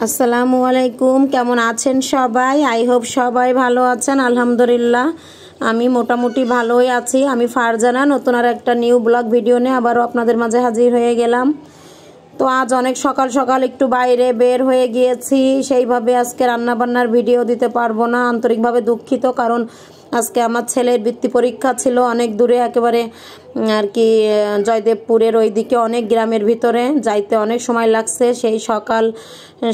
আসসালামু আলাইকুম। কেমন আছেন সবাই? আই হোপ সবাই ভালো আছেন। আলহামদুলিল্লাহ আমি মোটামুটি ভালোই আছি। আমি ফারজানা নতুন আর একটা নিউ ব্লগ ভিডিও নিয়ে আবারও আপনাদের মাঝে হাজির হয়ে গেলাম। তো আজ অনেক সকাল সকাল একটু বাইরে বের হয়ে গিয়েছি, সেইভাবে আজকে রান্নাবান্নার ভিডিও দিতে পারবো না, আন্তরিকভাবে দুঃখিত। কারণ আজকে আমার ছেলের বৃত্তি পরীক্ষা ছিল অনেক দূরে, একেবারে আর কি জয়দেবপুরের ওইদিকে, অনেক গ্রামের ভিতরে যাইতে অনেক সময় লাগছে। সেই সকাল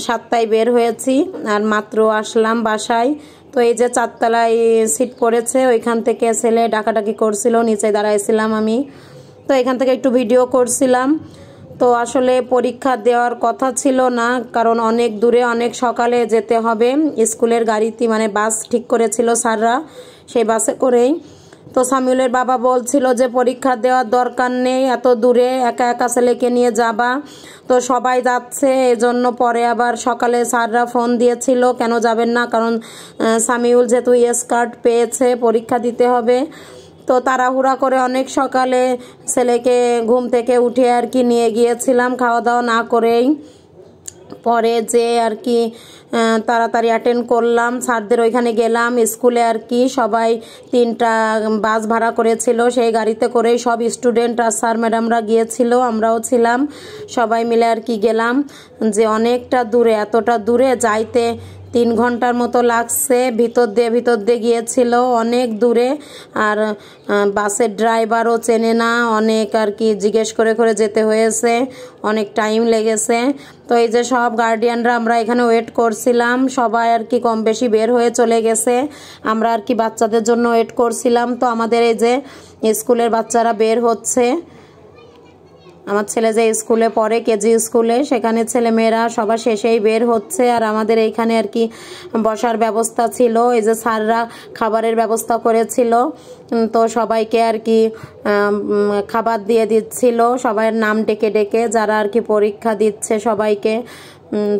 7টায় বের হয়েছি আর মাত্র আসলাম বাসায়। তো এই যে 4তলায় সিট পড়েছে, ওইখান থেকে ছেলে ডাকাডাকি করছিল, নিচে দাঁড়াইছিলাম আমি। তো এখান থেকে একটু ভিডিও করছিলাম। তো আসলে পরীক্ষা দেওয়ার কথা ছিল না, কারণ অনেক দূরে, অনেক সকালে যেতে হবে। স্কুলের গাড়িতে মানে বাস ঠিক করেছিল স্যাররা, সেই বাসে করেই। তো সামিউলের বাবা বলছিল যে পরীক্ষা দেওয়ার দরকার নেই, এত দূরে একা একা ছেলেকে নিয়ে যাবা। তো সবাই যাচ্ছে, এজন্য পরে আবার সকালে স্যাররা ফোন দিয়েছিল কেন যাবেন না, কারণ সামিউল যেহেতু স্কার্ট পেয়েছে পরীক্ষা দিতে হবে। তো তাড়াহুড়া করে অনেক সকালে ছেলেকে ঘুম থেকে উঠে আর কি নিয়ে গিয়েছিলাম, খাওয়া দাওয়া না করেই। পরে যে আর কি তাড়াতাড়ি অ্যাটেন্ড করলাম, স্যারদের ওইখানে গেলাম। স্কুলে আর কি সবাই 3টা বাস ভাড়া করেছিল, সেই গাড়িতে করেই সব স্টুডেন্ট আর স্যার ম্যাডামরা গিয়েছিল, আমরাও ছিলাম। সবাই মিলে আর কি গেলাম। যে অনেকটা দূরে, এতটা দূরে যাইতে 3 ঘন্টার মতো লাগছে। ভিতর দিয়ে গিয়েছিল, অনেক দূরে। আর বাসের ড্রাইভারও চেনে না, অনেক আর কি জিজ্ঞেস করে করে যেতে হয়েছে, অনেক টাইম লেগেছে। তো এই যে সব গার্ডিয়ানরা আমরা এখানে ওয়েট করছিলাম, সবাই আর কি কম বেশি বের হয়ে চলে গেছে। আমরা আর কি বাচ্চাদের জন্য ওয়েট করছিলাম। তো আমাদের এই যে স্কুলের বাচ্চারা বের হচ্ছে। আমার ছেলে যে স্কুলে পড়ে, কেজি স্কুলে, সেখানে ছেলেমেয়েরা সবার শেষেই বের হচ্ছে। আর আমাদের এইখানে আর কি বসার ব্যবস্থা ছিল, এই যে স্যাররা খাবারের ব্যবস্থা করেছিল। তো সবাইকে আর কি খাবার দিয়ে দিচ্ছিল, সবাইয়ের নাম ডেকে ডেকে, যারা আর কি পরীক্ষা দিচ্ছে সবাইকে।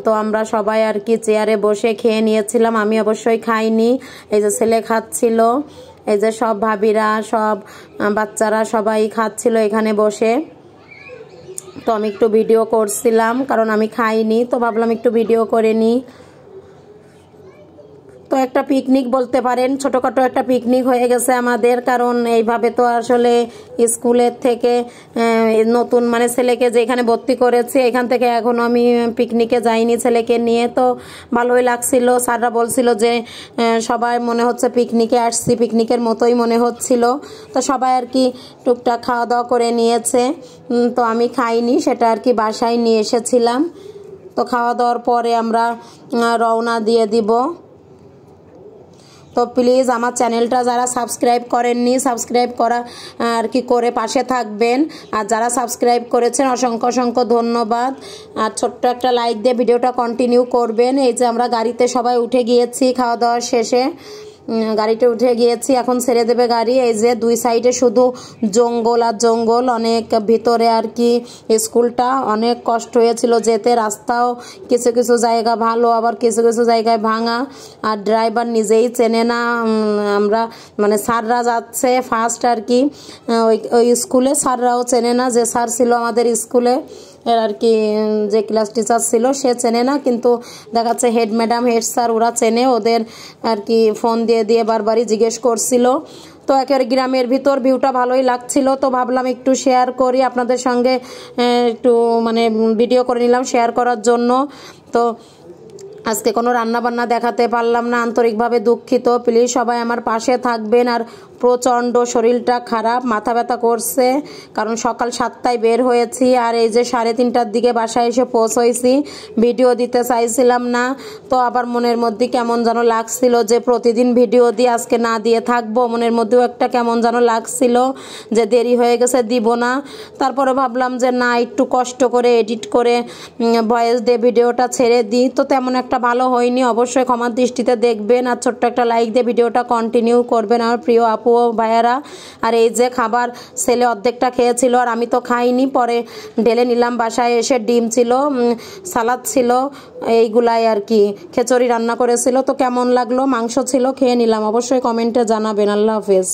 তো আমরা সবাই আর কি চেয়ারে বসে খেয়ে নিয়েছিলাম, আমি অবশ্যই খাইনি। এই যে ছেলে খাচ্ছিল, এই যে সব ভাবিরা, সব বাচ্চারা সবাই খাচ্ছিল এখানে বসে। তো আমি একটু ভিডিও করছিলাম, কারণ আমি খাইনি, তো ভাবলাম একটু ভিডিও করে নিই। তো একটা পিকনিক বলতে পারেন, ছোটোখাটো একটা পিকনিক হয়ে গেছে আমাদের। কারণ এইভাবে তো আসলে স্কুলের থেকে নতুন মানে ছেলেকে যেখানে ভর্তি করেছি, এখান থেকে এখনও আমি পিকনিকে যাইনি ছেলেকে নিয়ে। তো ভালোই লাগছিল। স্যাররা বলছিল যে সবাই মনে হচ্ছে পিকনিকে আসছি, পিকনিকের মতোই মনে হচ্ছিল। তো সবাই আর কি টুকটাক খাওয়া দাওয়া করে নিয়েছে। তো আমি খাইনি, সেটা আর কি বাসায় নিয়ে এসেছিলাম। তো খাওয়া দাওয়ার পরে আমরা রওনা দিয়ে দিব। তো প্লিজ আমার চ্যানেলটা যারা সাবস্ক্রাইব করেননি, সাবস্ক্রাইব করা আর কি করে পাশে থাকবেন। আর যারা সাবস্ক্রাইব করেছেন অসংখ্য অসংখ্য ধন্যবাদ। আর ছোট্ট একটা লাইক দিয়ে ভিডিওটা কন্টিনিউ করবেন। এই যে আমরা গাড়িতে সবাই উঠে গিয়েছি খাওয়া দাওয়ার শেষে, গাড়িতে উঠে গিয়েছি, এখন ছেড়ে দেবে গাড়ি। এই যে 2 সাইডে শুধু জঙ্গল আর জঙ্গল, অনেক ভিতরে আর কি স্কুলটা। অনেক কষ্ট হয়েছিল যেতে, রাস্তাও কিছু কিছু জায়গা ভালো, আবার কিছু কিছু জায়গায় ভাঙা। আর ড্রাইভার নিজেই চেনে না, আমরা মানে স্যাররা যাচ্ছে ফার্স্ট আর কি ওই স্কুলে, স্যাররাও চেনে না। যে স্যার ছিল আমাদের স্কুলে এর আর কি, যে ক্লাস টিচার ছিল, সে চেনে না, কিন্তু দেখাচ্ছে হেড ম্যাডাম, হেড স্যার ওরা চেনে। ওদের আর কি ফোন দিয়ে দিয়ে বারবারই জিজ্ঞেস করছিল। তো একেবারে গ্রামের ভিতর, ভিউটা ভালোই লাগছিল। তো ভাবলাম একটু শেয়ার করি আপনাদের সঙ্গে, একটু মানে ভিডিও করে নিলাম শেয়ার করার জন্য। তো আজকে কোনো রান্নাবান্না দেখাতে পারলাম না, আন্তরিকভাবে দুঃখিত। প্লিজ সবাই আমার পাশে থাকবেন। আর প্রচণ্ড শরীরটা খারাপ, মাথা ব্যথা করছে, কারণ সকাল 7টায় বের হয়েছি। আর এই যে 3:30টার দিকে বাসায় এসে পৌঁছাইছি, ভিডিও দিতে চাইছিলাম না। তো আবার মনের মধ্যে কেমন যেন লাগছিল যে প্রতিদিন ভিডিও দিয়ে আজকে না দিয়ে থাকবো, মনের মধ্যেও একটা কেমন যেন লাগছিল যে দেরি হয়ে গেছে, দিব না। তারপরে ভাবলাম যে না, একটু কষ্ট করে এডিট করে ভয়েস দিয়ে ভিডিওটা ছেড়ে দিই। তো তেমন একটা ভালো হয়নি, অবশ্যই ক্ষমার দৃষ্টিতে দেখবেন। আর ছোট্ট একটা লাইক দিয়ে ভিডিওটা কন্টিনিউ করবেন আমার প্রিয় আপু ও ভাইয়ারা। আর এই যে খাবার ছেলে অর্ধেকটা খেয়েছিল, আর আমি তো খাইনি, পরে ঢেলে নিলাম। বাসায় এসে ডিম ছিল, সালাদ ছিল, এইগুলাই আর কি। খিচুড়ি রান্না করেছিল। তো কেমন লাগলো, মাংস ছিল, খেয়ে নিলাম। অবশ্যই কমেন্টে জানাবেন। আল্লাহ হাফেজ।